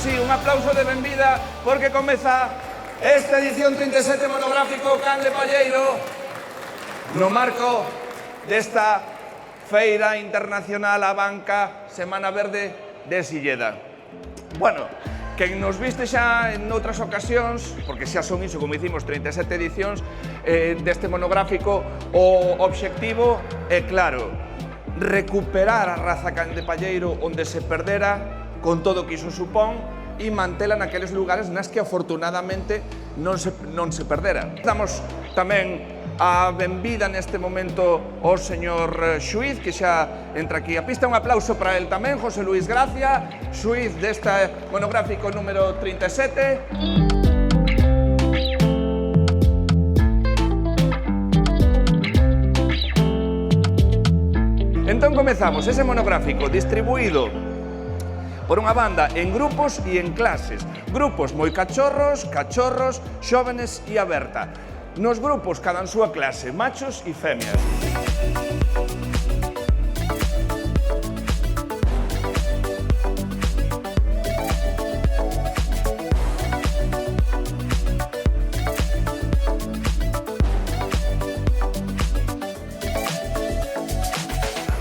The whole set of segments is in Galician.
sí, un aplauso de benvida porque comeza esta edición 37 monográfico Can de Palleiro no marco desta Feira Internacional a Banca Semana Verde de Silleda. Bueno, quen nos viste xa en outras ocasións, porque xa son iso, como hicimos 37 edicións deste monográfico, o obxectivo é claro, recuperar a raza can de palleiro onde se perdera, con todo o que iso supón, e mantela naqueles lugares nas que afortunadamente non se perdera. Damos tamén a benvida neste momento ao señor xuíz, que xa entra aquí a pista. Un aplauso para el tamén, José Luis Gracia, xuíz deste monográfico número 37. Entón comezamos ese monográfico distribuído por unha banda en grupos e en clases. Grupos moi cachorros, xóvenes e aberta. Nos grupos, cada en súa clase, machos e femias.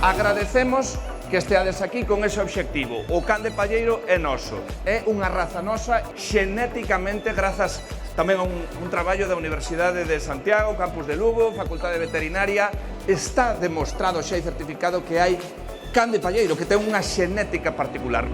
Agradecemos que esteades aquí con ese obxectivo. O can de palleiro é noso, é unha raza nosa xenéticamente grazas tamén a un traballo da Universidade de Santiago, Campus de Lugo, Facultade de Veterinaria. Está demostrado xa e certificado que hai can de palleiro que ten unha xenética particular.